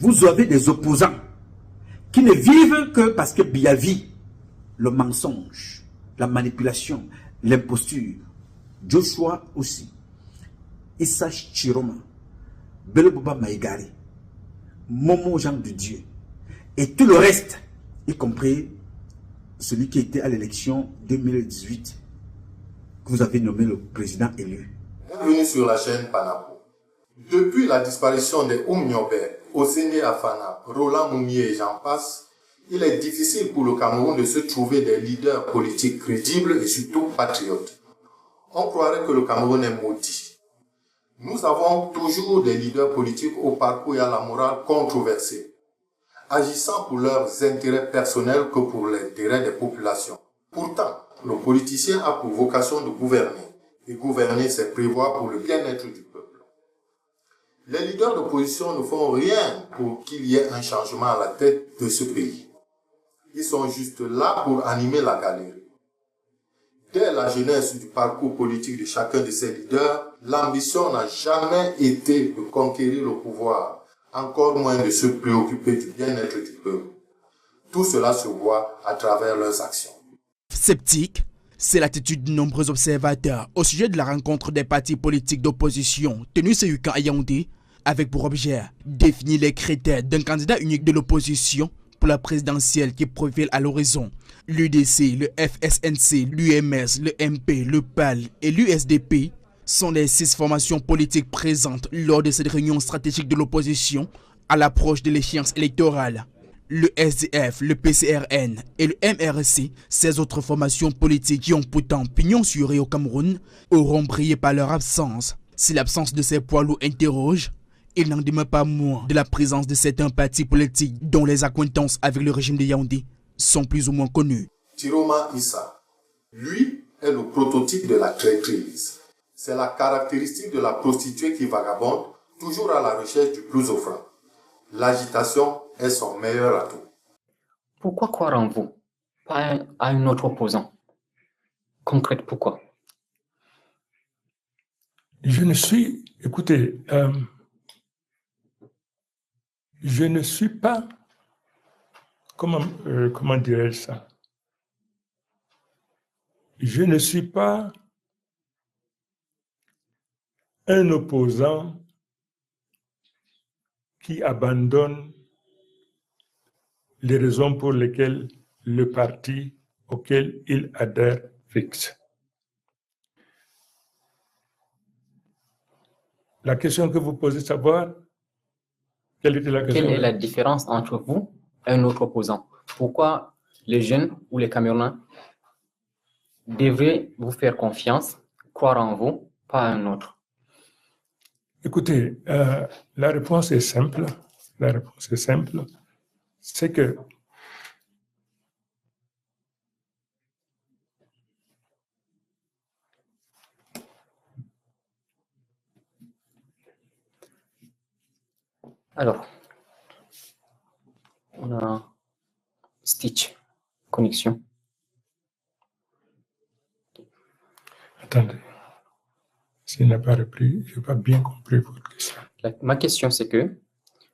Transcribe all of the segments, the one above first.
vous avez des opposants qui ne vivent que parce que Biavi, le mensonge, la manipulation, l'imposture, Joshua aussi, Issa Chiroma, Beleboba Maïgari, Momo Jean de Dieu, et tout le reste, y compris celui qui était à l'élection 2018, que vous avez nommé le président élu. Bienvenue sur la chaîne Panapo. Depuis la disparition des Oumniobé, Osende Afana, Roland Mounier et j'en passe, il est difficile pour le Cameroun de se trouver des leaders politiques crédibles et surtout patriotes. On croirait que le Cameroun est maudit. Nous avons toujours des leaders politiques au parcours et à la morale controversés, agissant pour leurs intérêts personnels que pour l'intérêt des populations. Pourtant, le politicien a pour vocation de gouverner, et gouverner c'est prévoir pour le bien-être du peuple. Les leaders d'opposition ne font rien pour qu'il y ait un changement à la tête de ce pays. Ils sont juste là pour animer la galerie. Dès la genèse du parcours politique de chacun de ces leaders, l'ambition n'a jamais été de conquérir le pouvoir, encore moins de se préoccuper du bien-être du peuple. Tout cela se voit à travers leurs actions. Sceptique, c'est l'attitude de nombreux observateurs au sujet de la rencontre des partis politiques d'opposition tenue ce week-end à Yaoundé, avec pour objet définir les critères d'un candidat unique de l'opposition pour la présidentielle qui profile à l'horizon. L'UDC, le FSNC, l'UMS, le MP, le PAL et l'USDP sont les 6 formations politiques présentes lors de cette réunion stratégique de l'opposition à l'approche de l'échéance électorale. Le SDF, le PCRN et le MRC, ces autres formations politiques qui ont pourtant pignon sur rue au Cameroun, auront brillé par leur absence. Si l'absence de ces poids lourds interroge, il n'en demeure pas moins de la présence de certains partis politiques dont les accointances avec le régime de Yaoundé sont plus ou moins connues. Chiroma Issa, lui, est le prototype de la traîtrise. C'est la caractéristique de la prostituée qui vagabonde, toujours à la recherche du plus offrant. L'agitation est son meilleur atout. Pourquoi croire en vous, pas à un autre opposant? Concrète, pourquoi? Je ne suis, écoutez, je ne suis pas, comment dirais-je ça? Je ne suis pas un opposant qui abandonne les raisons pour lesquelles le parti auquel il adhère fixe. La question que vous posez, savoir, quelle était la question? Quelle est la différence entre vous et un autre opposant? Pourquoi les jeunes ou les Camerounais devraient vous faire confiance, croire en vous, pas à un autre? Écoutez, la réponse est simple. La réponse est simple. C'est que Alors, on a Stitch, connexion. attendez, s'il n'a pas repris, je n'ai pas bien compris votre question. Ma question, c'est que,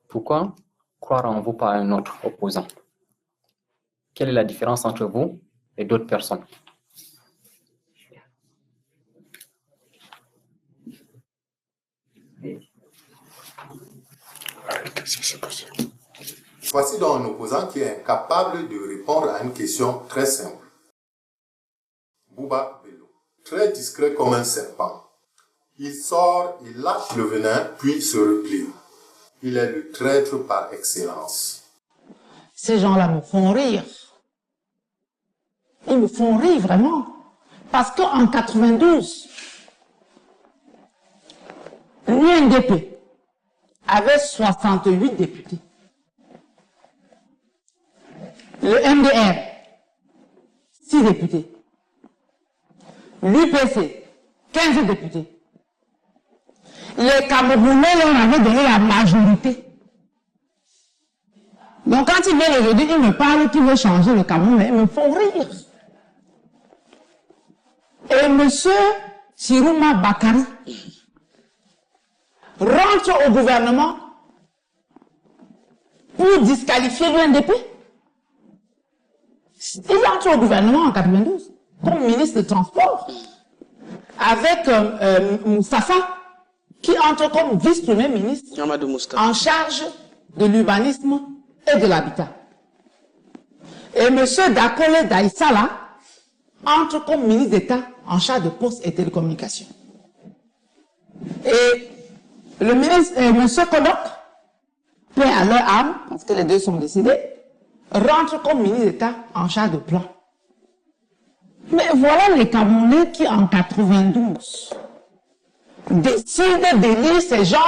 pourquoi croire en vous pas à un autre opposant? Quelle est la différence entre vous et d'autres personnes? Voici donc un opposant qui est incapable de répondre à une question très simple. Bouba Bello, très discret comme un serpent. Il sort, il lâche le venin, puis se replie. Il est le traître par excellence. Ces gens-là me font rire. Ils me font rire vraiment. Parce qu'en 92, l'UNDP avait 68 députés. Le MDR, 6 députés. L'UPC, 15 députés. Les Camerounais leur avaient donné la majorité. Donc quand ils viennent aujourd'hui, ils me parlent qu'ils veulent changer le Cameroun, ils me font rire. Et M. Chirouma Bakari rentre au gouvernement pour disqualifier l'UNDP. Il entre au gouvernement en 92 comme ministre de Transport avec Moustapha qui entre comme vice-premier ministre en charge de l'urbanisme et de l'habitat. Et M. Dakole Daïsala entre comme ministre d'État en charge de postes et télécommunications. Et le ministre, M. Kodok, paix à leur âme, parce que les deux sont décédés, rentre comme ministre d'État en charge de plan. Mais voilà les Camerounais qui, en 92, décident d'élire ces gens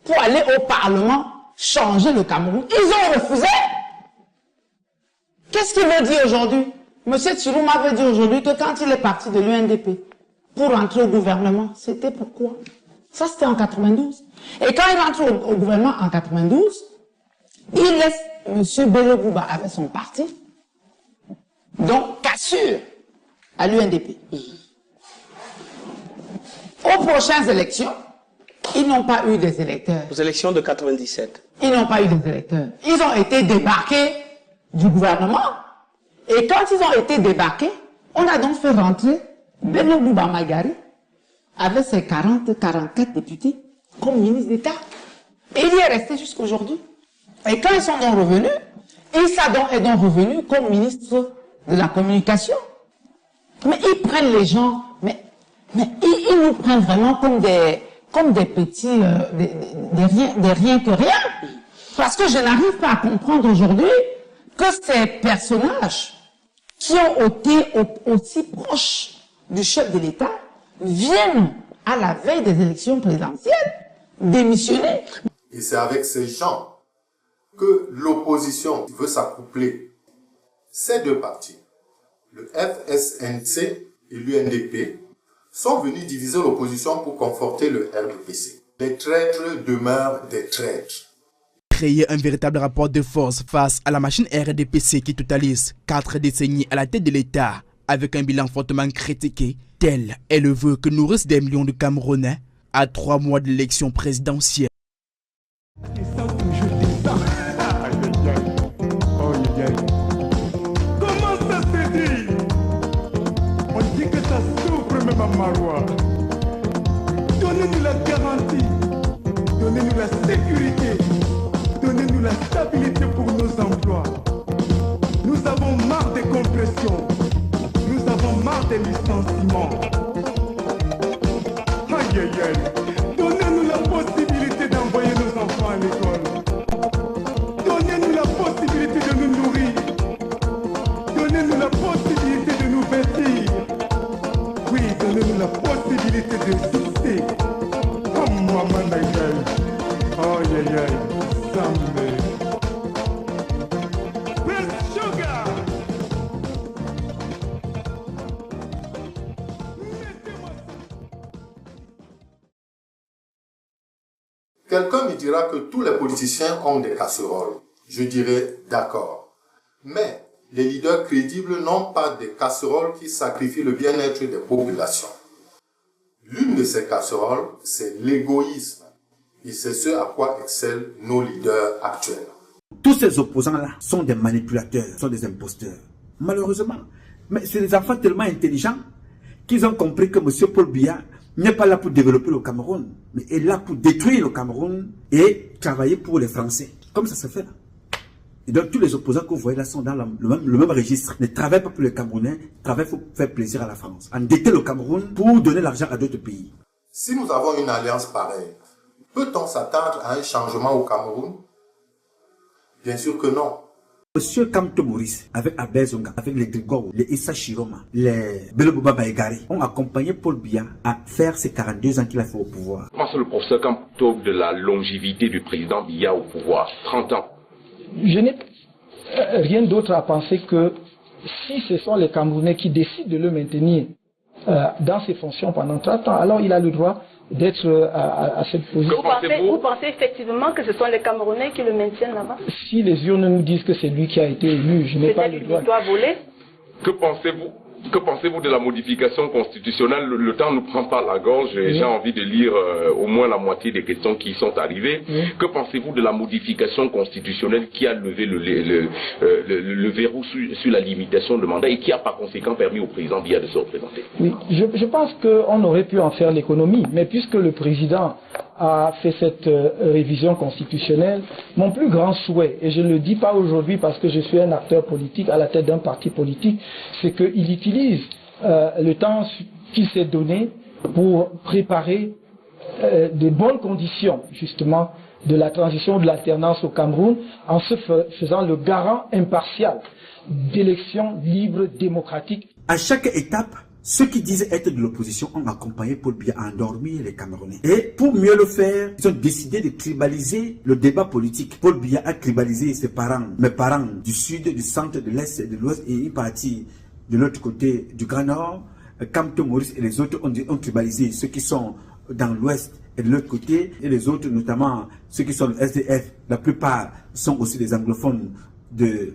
pour aller au Parlement changer le Cameroun. Ils ont refusé. Qu'est-ce qu'il veut dire aujourd'hui? Monsieur Tshirouma veut dire aujourd'hui que quand il est parti de l'UNDP pour rentrer au gouvernement, c'était pourquoi? Ça, c'était en 92. Et quand il rentre au gouvernement en 92, il laisse M. Bello Bouba avec son parti, donc cassure à l'UNDP. Aux prochaines élections, ils n'ont pas eu des électeurs. Aux élections de 97. Ils n'ont pas eu des électeurs. Ils ont été débarqués du gouvernement. Et quand ils ont été débarqués, on a donc fait rentrer Bello Bouba Magari avec ses 44 députés comme ministre d'État. Et il y est resté jusqu'aujourd'hui. Et quand ils sont donc revenus, Issa donc est donc revenu comme ministre de la communication. Mais ils prennent les gens, mais ils nous prennent vraiment comme des petits, des rien que rien. Parce que je n'arrive pas à comprendre aujourd'hui que ces personnages qui ont été aussi proches du chef de l'État viennent à la veille des élections présidentielles démissionner. Et c'est avec ces gens que l'opposition veut s'accoupler. Ces deux partis, le FSNC et l'UNDP, sont venus diviser l'opposition pour conforter le RDPC. Les traîtres demeurent des traîtres. Créer un véritable rapport de force face à la machine RDPC qui totalise 4 décennies à la tête de l'État avec un bilan fortement critiqué, tel est le vœu que nourrissent des millions de Camerounais à 3 mois de l'élection présidentielle. Comment ça se dit? On dit que ça souffre même à Marois. Donnez-nous la garantie, donnez-nous la sécurité, donnez-nous la stabilité pour nos emplois. Nous avons marre des compressions, nous avons marre des licenciements. Aïe aïe aïe, donnez-nous la possibilité d'envoyer nos enfants à l'école. Donnez-nous la possibilité de nous nourrir. Donnez-nous la possibilité de nous vêtir. Oui, donnez-nous la possibilité d'exister. Oh, maman, aïe aïe. Aïe aïe aïe. Zambé. Where's sugar? Quelqu'un me dira que tous les politiciens ont des casseroles. Je dirais d'accord. Mais les leaders crédibles n'ont pas des casseroles qui sacrifient le bien-être des populations. L'une de ces casseroles, c'est l'égoïsme. Et c'est ce à quoi excellent nos leaders actuels. Tous ces opposants-là sont des manipulateurs, sont des imposteurs. Malheureusement. Mais c'est des enfants tellement intelligents qu'ils ont compris que M. Paul Biya n'est pas là pour développer le Cameroun, mais est là pour détruire le Cameroun et travailler pour les Français. Comme ça se fait là. Et donc tous les opposants que vous voyez là sont dans le même registre. Ne travaillent pas pour les Camerounais, travaillent pour faire plaisir à la France. Endetter le Cameroun pour donner l'argent à d'autres pays. Si nous avons une alliance pareille, peut-on s'attendre à un changement au Cameroun? Bien sûr que non. Monsieur Kamto Maurice, avec Abel Zonga, avec les Grigoro, les Issa Chiroma, les Bello Bouba Baïgari, ont accompagné Paul Biya à faire ses 42 ans qu'il a fait au pouvoir. Je pense que le professeur Kamto de la longévité du président Biya au pouvoir, 30 ans. Je n'ai rien d'autre à penser que si ce sont les Camerounais qui décident de le maintenir dans ses fonctions pendant 30 ans, alors il a le droit d'être à cette position. Vous pensez effectivement que ce sont les Camerounais qui le maintiennent là-bas? Si les urnes nous disent que c'est lui qui a été élu, je n'ai pas le droit. Peut-être une victoire volée? Que pensez-vous Que pensez-vous de la modification constitutionnelle? Le temps ne nous prend pas la gorge. J'ai envie de lire au moins la moitié des questions qui sont arrivées. Que pensez-vous de la modification constitutionnelle qui a levé le verrou sur la limitation de mandat et qui a par conséquent permis au président Biya de se représenter? Oui, je pense qu'on aurait pu en faire l'économie, mais puisque le président a fait cette révision constitutionnelle, mon plus grand souhait, et je ne le dis pas aujourd'hui parce que je suis un acteur politique à la tête d'un parti politique, c'est qu'il utilise le temps qu'il s'est donné pour préparer de bonnes conditions, justement, de la transition de l'alternance au Cameroun, en se faisant le garant impartial d'élections libres, démocratiques. À chaque étape, ceux qui disaient être de l'opposition ont accompagné Paul Biya à endormir les Camerounais. Et pour mieux le faire, ils ont décidé de tribaliser le débat politique. Paul Biya a tribalisé ses parents, mes parents du sud, du centre, de l'est et de l'ouest, et une partie de l'autre côté du Grand Nord. Kamto Maurice et les autres ont tribalisé ceux qui sont dans l'ouest et de l'autre côté, et les autres, notamment ceux qui sont le SDF, la plupart sont aussi des anglophones de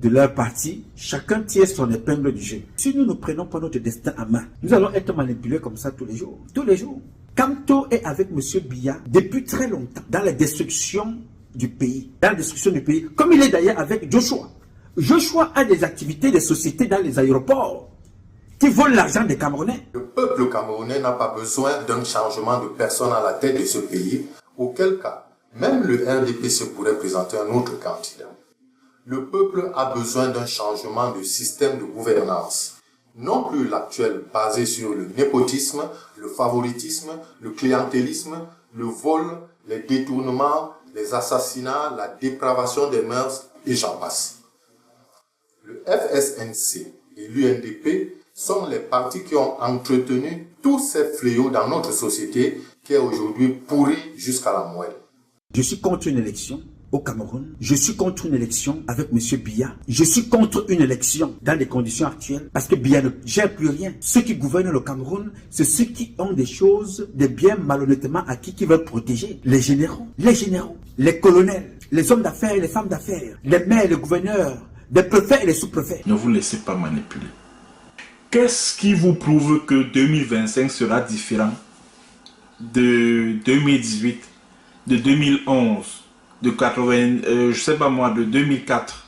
leur parti. Chacun tire son épingle du jeu. Si nous ne prenons pas notre destin en main, nous allons être manipulés comme ça tous les jours. Tous les jours. Kamto est avec M. Biya depuis très longtemps dans la destruction du pays. Dans la destruction du pays, comme il est d'ailleurs avec Joshua. Joshua a des activités, des sociétés dans les aéroports qui volent l'argent des Camerounais. Le peuple camerounais n'a pas besoin d'un changement de personne à la tête de ce pays, auquel cas, même le RDPC pourrait présenter un autre candidat. Le peuple a besoin d'un changement de système de gouvernance, non plus l'actuel basé sur le népotisme, le favoritisme, le clientélisme, le vol, les détournements, les assassinats, la dépravation des mœurs et j'en passe. Le FSNC et l'UNDP sont les partis qui ont entretenu tous ces fléaux dans notre société qui est aujourd'hui pourrie jusqu'à la moelle. Je suis contre une élection au Cameroun. Je suis contre une élection avec M. Biya. Je suis contre une élection dans les conditions actuelles parce que Biya ne gère plus rien. Ceux qui gouvernent le Cameroun, c'est ceux qui ont des choses, des biens malhonnêtement acquis qui veulent protéger. Les généraux, les colonels, les hommes d'affaires et les femmes d'affaires, les maires, les gouverneurs, les préfets et les sous-préfets. Ne vous laissez pas manipuler. Qu'est-ce qui vous prouve que 2025 sera différent de 2018, de 2011, de 80, je sais pas moi, de 2004,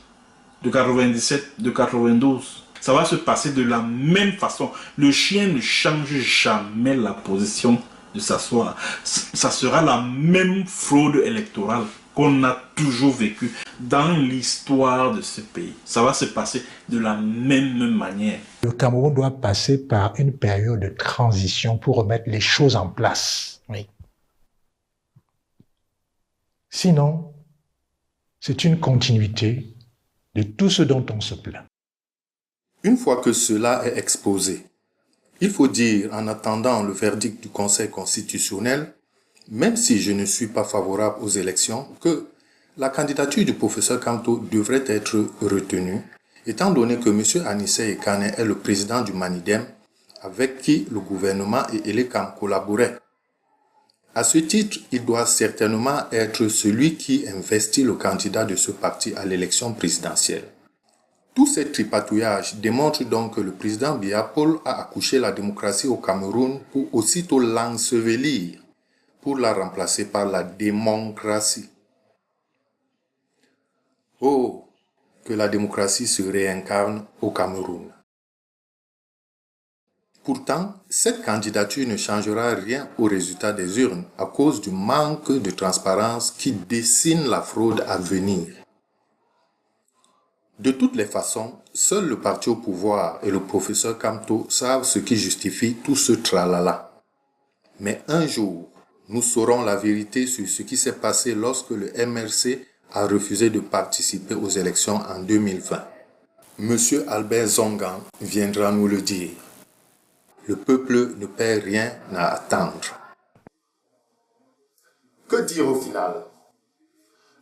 de 97, de 92? Ça va se passer de la même façon. Le chien ne change jamais la position de s'asseoir. Ça sera la même fraude électorale qu'on a toujours vécu dans l'histoire de ce pays. Ça va se passer de la même manière. Le Cameroun doit passer par une période de transition pour remettre les choses en place. Oui. Sinon, c'est une continuité de tout ce dont on se plaint. Une fois que cela est exposé, il faut dire, en attendant le verdict du Conseil constitutionnel, même si je ne suis pas favorable aux élections, que la candidature du professeur Kamto devrait être retenue, étant donné que M. Anissé Ekane est le président du Manidem, avec qui le gouvernement et Elekam collaboraient. À ce titre, il doit certainement être celui qui investit le candidat de ce parti à l'élection présidentielle. Tous ces tripatouillages démontrent donc que le président Biya Paul a accouché la démocratie au Cameroun pour aussitôt l'ensevelir, pour la remplacer par la démocratie. Oh, que la démocratie se réincarne au Cameroun. Pourtant, cette candidature ne changera rien au résultat des urnes à cause du manque de transparence qui dessine la fraude à venir. De toutes les façons, seul le parti au pouvoir et le professeur Kamto savent ce qui justifie tout ce tralala. Mais un jour, nous saurons la vérité sur ce qui s'est passé lorsque le MRC a refusé de participer aux élections en 2020. Monsieur Albert Zongan viendra nous le dire. Le peuple ne perd rien à attendre. Que dire au final?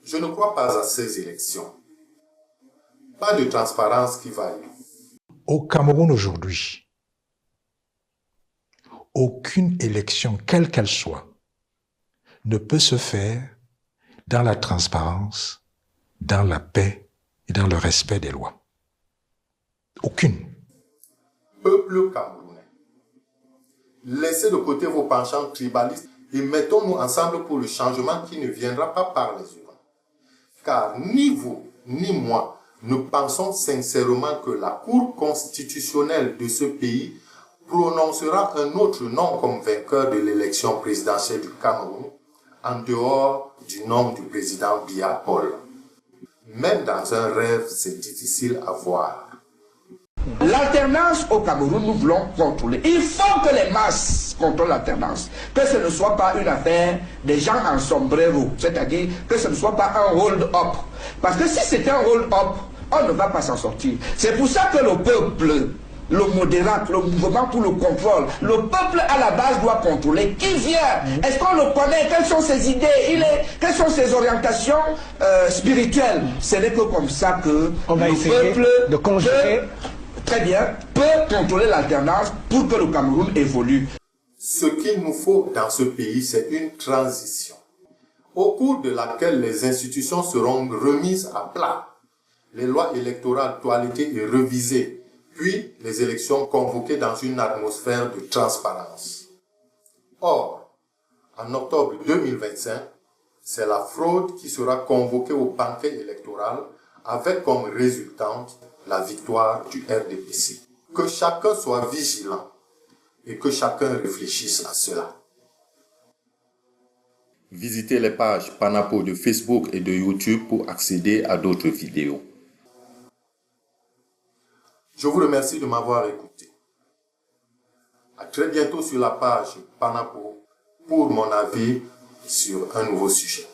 Je ne crois pas à ces élections. Pas de transparence qui vaille. Au Cameroun aujourd'hui, aucune élection, quelle qu'elle soit, ne peut se faire dans la transparence, dans la paix et dans le respect des lois. Aucune. peuple camerounais. Laissez de côté vos penchants tribalistes et mettons-nous ensemble pour le changement qui ne viendra pas par les urnes. Car ni vous, ni moi, ne pensons sincèrement que la Cour constitutionnelle de ce pays prononcera un autre nom comme vainqueur de l'élection présidentielle du Cameroun, en dehors du nom du président Biya Paul. Même dans un rêve, c'est difficile à voir. L'alternance au Cameroun, nous voulons contrôler. Il faut que les masses contrôlent l'alternance. Que ce ne soit pas une affaire des gens en sombrero. C'est-à-dire que ce ne soit pas un hold-up. Parce que si c'était un hold-up, on ne va pas s'en sortir. C'est pour ça que le peuple, le modérate, le mouvement pour le contrôle, le peuple à la base doit contrôler. Qui vient? Est-ce qu'on le connaît? Quelles sont ses idées? Quelles sont ses orientations spirituelles? Ce n'est que comme ça que le peuple de conjurer. Très bien, peut contrôler l'alternance pour que le Cameroun évolue. Ce qu'il nous faut dans ce pays, c'est une transition, au cours de laquelle les institutions seront remises à plat, les lois électorales toilettées et revisées, puis les élections convoquées dans une atmosphère de transparence. Or, en octobre 2025, c'est la fraude qui sera convoquée au banquet électoral avec comme résultante la victoire du RDPC. Que chacun soit vigilant et que chacun réfléchisse à cela. Visitez les pages Panapo de Facebook et de YouTube pour accéder à d'autres vidéos. Je vous remercie de m'avoir écouté. À très bientôt sur la page Panapo pour mon avis sur un nouveau sujet.